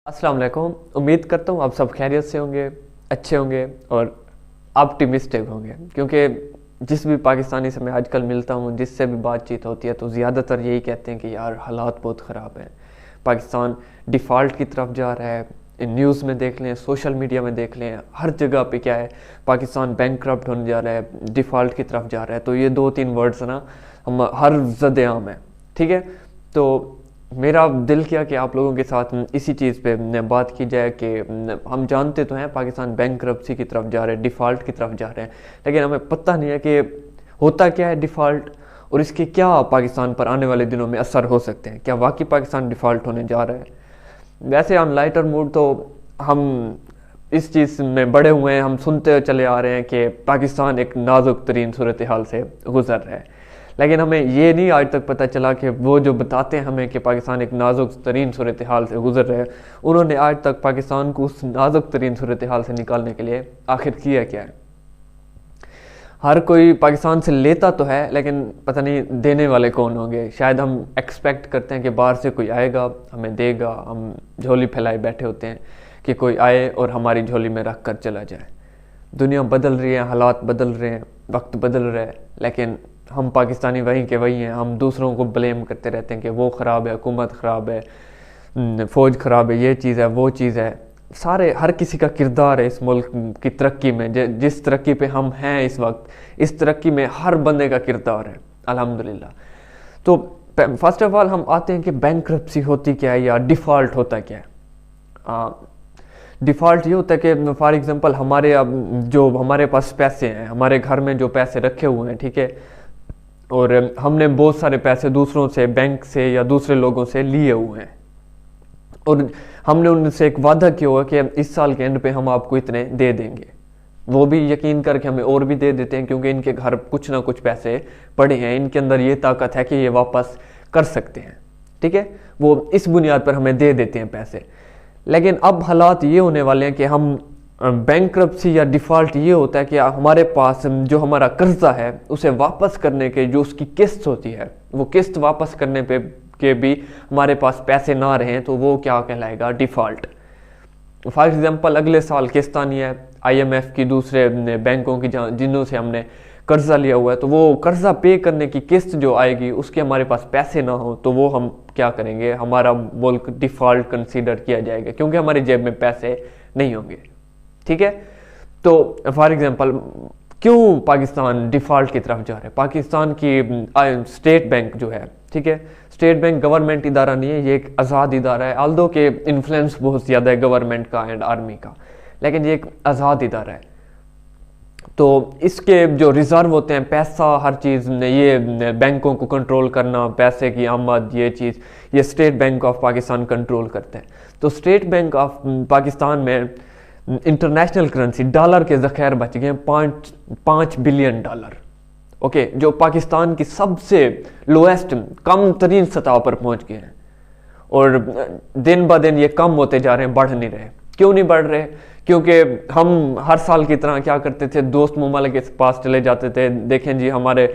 अस्सलाम वालेकुम। उम्मीद करता हूँ आप सब खैरियत से होंगे, अच्छे होंगे और ऑप्टिमिस्टिक होंगे, क्योंकि जिस भी पाकिस्तानी से मैं आजकल मिलता हूँ, जिससे भी बातचीत होती है, तो ज़्यादातर यही कहते हैं कि यार हालात बहुत ख़राब हैं, पाकिस्तान डिफ़ॉल्ट की तरफ जा रहा है। न्यूज़ में देख लें, सोशल मीडिया में देख लें, हर जगह पे क्या है, पाकिस्तान बैंकक्रप्ट होने जा रहा है, डिफ़ॉल्ट की तरफ जा रहा है। तो ये दो तीन वर्ड्स ना हम हर ज़द-ए-आम है, ठीक है। तो मेरा दिल किया कि आप लोगों के साथ इसी चीज़ पे बात की जाए कि हम जानते तो हैं पाकिस्तान बैंकरप्सी की तरफ जा रहे हैं, डिफ़ॉल्ट की तरफ जा रहे हैं, लेकिन हमें पता नहीं है कि होता क्या है डिफ़ॉल्ट और इसके क्या पाकिस्तान पर आने वाले दिनों में असर हो सकते हैं। क्या वाकई पाकिस्तान डिफ़ॉल्ट होने जा रहा है? वैसे हम लाइटर मूड तो हम इस चीज़ में बड़े हुए हैं, हम सुनते चले आ रहे हैं कि पाकिस्तान एक नाजुक तरीन सूरत हाल से गुजर रहा है, लेकिन हमें ये नहीं आज तक पता चला कि वो जो बताते हैं हमें कि पाकिस्तान एक नाजुक तरीन सूरत हाल से गुजर रहा है, उन्होंने आज तक पाकिस्तान को उस नाजुक तरीन सूरत हाल से निकालने के लिए आखिर किया क्या है। हर कोई पाकिस्तान से लेता तो है, लेकिन पता नहीं देने वाले कौन होंगे। शायद हम एक्सपेक्ट करते हैं कि बाहर से कोई आएगा, हमें देगा, हम झोली फैलाए बैठे होते हैं कि कोई आए और हमारी झोली में रख कर चला जाए। दुनिया बदल रही है, हालात बदल रहे हैं, वक्त बदल रहा है, लेकिन हम पाकिस्तानी वहीं के वहीं हैं। हम दूसरों को ब्लेम करते रहते हैं कि वो ख़राब है, हुकूमत ख़राब है, फ़ौज ख़राब है, ये चीज़ है, वो चीज़ है। सारे हर किसी का किरदार है इस मुल्क की तरक्की में। जिस तरक्की पे हम हैं इस वक्त, इस तरक्की में हर बंदे का किरदार है, अल्हम्दुलिल्लाह। तो फर्स्ट ऑफ ऑल हम आते हैं कि बैंकरप्सी होती क्या है या डिफ़ॉल्ट होता क्या है। डिफ़ॉल्ट ये होता है कि फॉर एग्ज़ाम्पल हमारे अब जो हमारे पास पैसे हैं, हमारे घर में जो पैसे रखे हुए हैं, ठीक है, और हमने बहुत सारे पैसे दूसरों से, बैंक से या दूसरे लोगों से लिए हुए हैं और हमने उनसे एक वादा किया हुआ कि इस साल के एंड पे हम आपको इतने दे देंगे। वो भी यकीन करके हमें और भी दे देते हैं, क्योंकि इनके घर कुछ ना कुछ पैसे पड़े हैं, इनके अंदर ये ताकत है कि ये वापस कर सकते हैं, ठीक है। वो इस बुनियाद पर हमें दे देते हैं पैसे। लेकिन अब हालात ये होने वाले हैं कि हम बैंकरप्सी या डिफ़ॉल्ट ये होता है कि हमारे पास जो हमारा कर्जा है उसे वापस करने के जो उसकी किस्त होती है, वो किस्त वापस करने पे के भी हमारे पास पैसे ना रहें, तो वो क्या कहलाएगा, डिफ़ॉल्ट। फॉर एग्जांपल अगले साल किस्त आनी है IMF की, दूसरे बैंकों की जिनों से हमने कर्जा लिया हुआ है, तो वो कर्जा पे करने की किस्त जो आएगी उसके हमारे पास पैसे ना हो, तो वो हम क्या करेंगे, हमारा मुल्क डिफ़ॉल्ट कंसीडर किया जाएगा, क्योंकि हमारी जेब में पैसे नहीं होंगे, ठीक है। तो फॉर एग्जांपल क्यों पाकिस्तान डिफ़ॉल्ट की तरफ जा रहा है? पाकिस्तान की स्टेट बैंक जो है, ठीक है, स्टेट बैंक गवर्नमेंट इदारा नहीं है, ये एक आज़ाद इदारा है। आल्दो के इन्फ्लुएंस बहुत ज़्यादा है गवर्नमेंट का एंड आर्मी का, लेकिन ये एक आज़ाद इदारा है। तो इसके जो रिज़र्व होते हैं, पैसा, हर चीज़, ये बैंकों को कंट्रोल करना, पैसे की आमद, ये चीज़, ये state bank of Pakistan control करते हैं। तो स्टेट बैंक ऑफ पाकिस्तान में इंटरनेशनल करेंसी डॉलर के ज़ख़ायर बच गए हैं 5 बिलियन डॉलर, ओके, जो पाकिस्तान की सबसे लोएस्ट, कम तरीन सतह पर पहुंच गए हैं। और दिन ब दिन ये कम होते जा रहे हैं, बढ़ नहीं रहे। क्यों नहीं बढ़ रहे? क्योंकि हम हर साल की तरह क्या करते थे, दोस्त ममालिक के पास चले जाते थे, देखें जी हमारे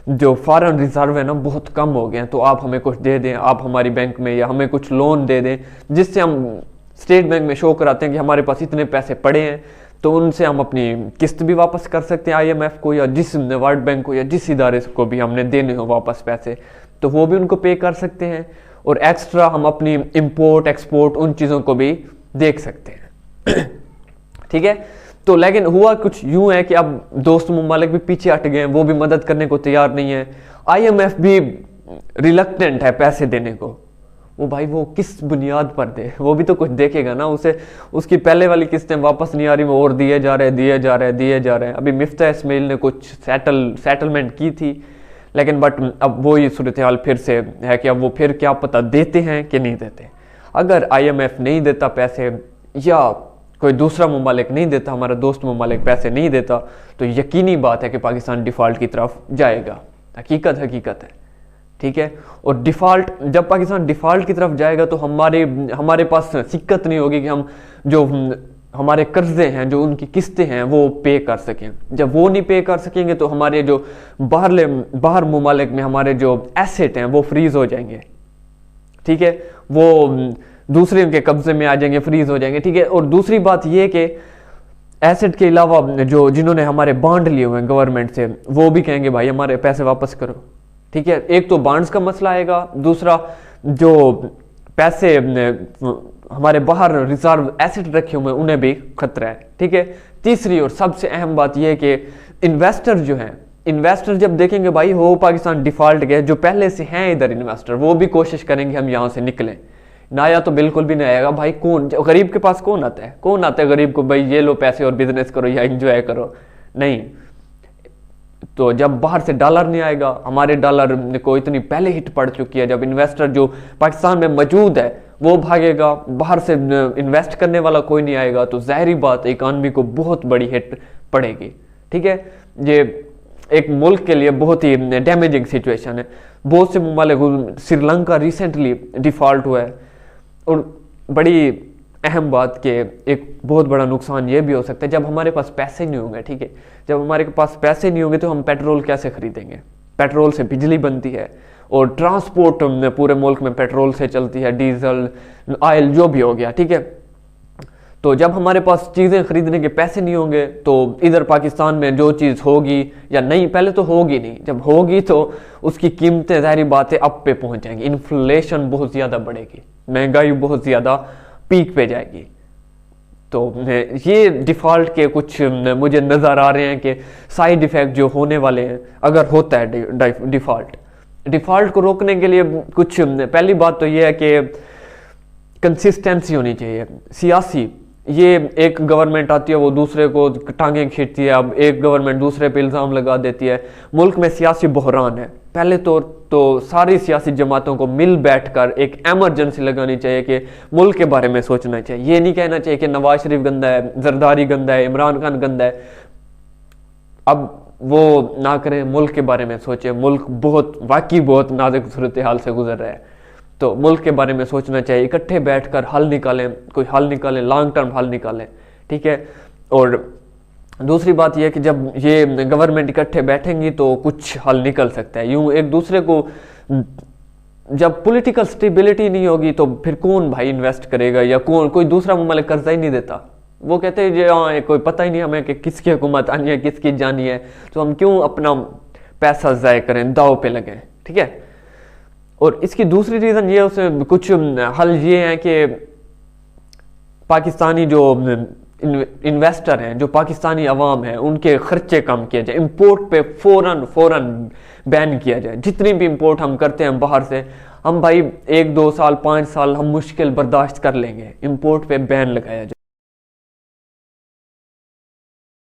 जो फॉरेन रिजर्व है ना बहुत कम हो गए हैं, तो आप हमें कुछ दे दें, आप हमारी बैंक में, या हमें कुछ लोन दे दें, जिससे हम स्टेट बैंक में शो कराते हैं कि हमारे पास इतने पैसे पड़े हैं, तो उनसे हम अपनी किस्त भी वापस कर सकते हैं IMF को, या जिस वर्ल्ड बैंक को, या जिस इदारे को भी हमने देने हो वापस पैसे, तो वो भी उनको पे कर सकते हैं। और एक्स्ट्रा हम अपनी इंपोर्ट एक्सपोर्ट उन चीज़ों को भी देख सकते हैं ठीक है। तो लेकिन हुआ कुछ यूं है कि अब दोस्त ममालिक भी पीछे हट गए हैं, वो भी मदद करने को तैयार नहीं है। IMF भी रिलक्टेंट है पैसे देने को। वो भाई वो किस बुनियाद पर दे, वो भी तो कुछ देखेगा ना। उसे उसकी पहले वाली किस्तें वापस नहीं आ रही, वो और दिए जा रहे हैं। अभी मिफ्ता इस्माइल ने कुछ सेटलमेंट की थी, लेकिन बट अब वो ये सूरत हाल फिर से है कि अब वो फिर क्या पता देते हैं कि नहीं देते। अगर IMF नहीं देता पैसे, या कोई दूसरा ममालिक नहीं देता, हमारा दोस्त ममालिक पैसे नहीं देता, तो यकीनी बात है कि पाकिस्तान डिफ़ॉल्ट की तरफ जाएगा। हकीकत है, ठीक है। और डिफ़ॉल्ट, जब पाकिस्तान डिफ़ॉल्ट की तरफ जाएगा तो हमारे पास सिक्कत नहीं होगी कि हम जो हमारे कर्जे हैं, जो उनकी किस्तें हैं, वो पे कर सकें। जब वो नहीं पे कर सकेंगे तो हमारे जो बाहर ममालिक में हमारे जो एसेट हैं वो फ्रीज हो जाएंगे, ठीक है। वो दूसरे के कब्जे में आ जाएंगे, फ्रीज हो जाएंगे, ठीक है। और दूसरी बात ये कि एसेट के अलावा जो जिन्होंने हमारे बॉन्ड लिए हुए हैं गवर्नमेंट से, वो भी कहेंगे भाई हमारे पैसे वापस करो, ठीक है। एक तो बॉन्ड्स का मसला आएगा, दूसरा जो पैसे हमारे बाहर रिजर्व एसेट रखे हुए हैं उन्हें भी खतरा है, ठीक है। तीसरी और सबसे अहम बात यह है कि इन्वेस्टर जो हैं, इन्वेस्टर जब देखेंगे भाई हो पाकिस्तान डिफॉल्ट गए, जो पहले से हैं इधर इन्वेस्टर, वो भी कोशिश करेंगे हम यहाँ से निकलें। नया तो बिल्कुल भी नहीं आएगा भाई। कौन गरीब के पास कौन आता है, कौन आता है गरीब को भाई ये लो पैसे और बिजनेस करो या एंजॉय करो, नहीं। तो जब बाहर से डॉलर नहीं आएगा, हमारे डॉलर को इतनी पहले हिट पड़ चुकी है, जब इन्वेस्टर जो पाकिस्तान में मौजूद है वो भागेगा, बाहर से इन्वेस्ट करने वाला कोई नहीं आएगा, तो जाहिर बात इकॉनमी को बहुत बड़ी हिट पड़ेगी, ठीक है। ये एक मुल्क के लिए बहुत ही डैमेजिंग सिचुएशन है। बहुत से ममालिक, श्रीलंका रिसेंटली डिफॉल्ट हुआ है। और बड़ी अहम बात कि एक बहुत बड़ा नुकसान ये भी हो सकता है जब हमारे पास पैसे नहीं होंगे, ठीक है। जब हमारे पास पैसे नहीं होंगे तो हम पेट्रोल कैसे खरीदेंगे? पेट्रोल से बिजली बनती है और ट्रांसपोर्ट पूरे मुल्क में पेट्रोल से चलती है, डीजल, ऑयल जो भी हो गया, ठीक है। तो जब हमारे पास चीज़ें खरीदने के पैसे नहीं होंगे तो इधर पाकिस्तान में जो चीज़ होगी या नहीं, पहले तो होगी नहीं, जब होगी तो उसकी कीमतें जाहिर बातें अप पे पहुंच जाएंगी, इन्फ्लेशन बहुत ज़्यादा बढ़ेगी, महंगाई बहुत ज़्यादा पीक पे जाएगी। तो ये डिफ़ॉल्ट के कुछ मुझे नज़र आ रहे हैं कि साइड इफ़ेक्ट जो होने वाले हैं अगर होता है डिफ़ॉल्ट को रोकने के लिए कुछ, पहली बात तो ये है कि कंसिस्टेंसी होनी चाहिए सियासी। ये एक गवर्नमेंट आती है वो दूसरे को टांगे खींचती है, अब एक गवर्नमेंट दूसरे पे इल्ज़ाम लगा देती है। मुल्क में सियासी बहरान है। पहले तो सारी सियासी जमातों को मिल बैठकर एक एमरजेंसी लगानी चाहिए कि मुल्क के बारे में सोचना चाहिए। ये नहीं कहना चाहिए कि नवाज शरीफ गंदा है, जरदारी गंदा है, इमरान खान गंदा है, अब वो ना करें, मुल्क के बारे में सोचें। मुल्क वाकई बहुत नाजुक सूरत हाल से गुजर रहा है, तो मुल्क के बारे में सोचना चाहिए, इकट्ठे बैठकर हल निकालें, कोई हल निकालें, लॉन्ग टर्म हल निकालें, ठीक है। और दूसरी बात यह कि जब ये गवर्नमेंट इकट्ठे बैठेंगी तो कुछ हल निकल सकता है। यूं एक दूसरे को, जब पॉलिटिकल स्टेबिलिटी नहीं होगी तो फिर कौन भाई इन्वेस्ट करेगा, या कोई दूसरा मुल्क कर्जा ही नहीं देता। वो कहते हैं जो हाँ कोई पता ही नहीं हमें कि किसकी हुकूमत आनी है, किसकी जानी है, तो हम क्यों अपना पैसा ज़ाय करें, दाव पे लगें, ठीक है। और इसकी दूसरी रीज़न ये उसे कुछ हल ये है कि पाकिस्तानी जो इन्वेस्टर हैं, जो पाकिस्तानी अवाम है, उनके खर्चे कम किए जाए, इंपोर्ट पे फौरन बैन किया जाए। जितनी भी इंपोर्ट हम करते हैं बाहर से, हम भाई 1-2 साल 5 साल हम मुश्किल बर्दाश्त कर लेंगे, इंपोर्ट पे बैन लगाया जाए।